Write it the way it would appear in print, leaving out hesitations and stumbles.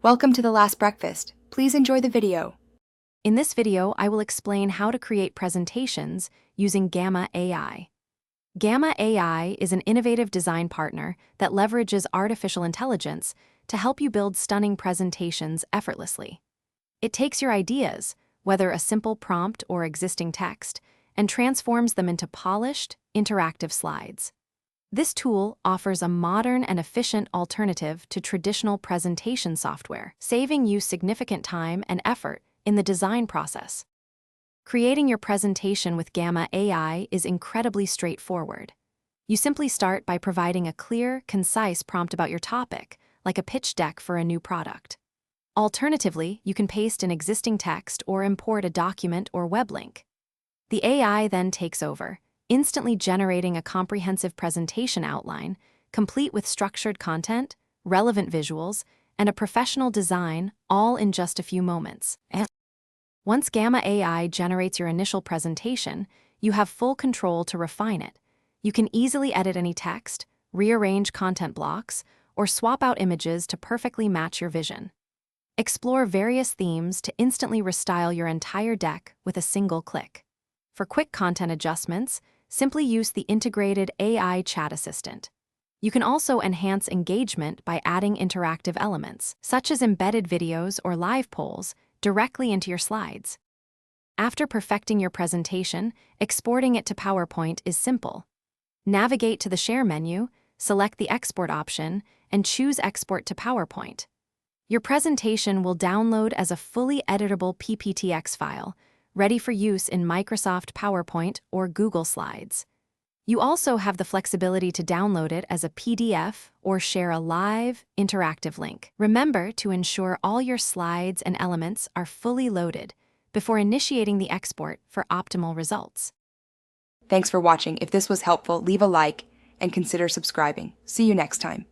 Welcome to The Last Breakfast. Please enjoy the video. In this video, I will explain how to create presentations using Gamma AI. Gamma AI is an innovative design partner that leverages artificial intelligence to help you build stunning presentations effortlessly. It takes your ideas, whether a simple prompt or existing text, and transforms them into polished, interactive slides. This tool offers a modern and efficient alternative to traditional presentation software, saving you significant time and effort in the design process. Creating your presentation with Gamma AI is incredibly straightforward. You simply start by providing a clear, concise prompt about your topic, like a pitch deck for a new product. Alternatively, you can paste an existing text or import a document or web link. The AI then takes over, instantly generating a comprehensive presentation outline, complete with structured content, relevant visuals, and a professional design, all in just a few moments. Once Gamma AI generates your initial presentation, you have full control to refine it. You can easily edit any text, rearrange content blocks, or swap out images to perfectly match your vision. Explore various themes to instantly restyle your entire deck with a single click. For quick content adjustments, simply use the integrated AI chat assistant. You can also enhance engagement by adding interactive elements, such as embedded videos or live polls, directly into your slides. After perfecting your presentation, exporting it to PowerPoint is simple. Navigate to the Share menu, select the Export option, and choose Export to PowerPoint. Your presentation will download as a fully editable PPTX file, ready for use in Microsoft PowerPoint or Google Slides. You also have the flexibility to download it as a PDF or share a live, interactive link. Remember to ensure all your slides and elements are fully loaded before initiating the export for optimal results. Thanks for watching. If this was helpful, leave a like and consider subscribing. See you next time.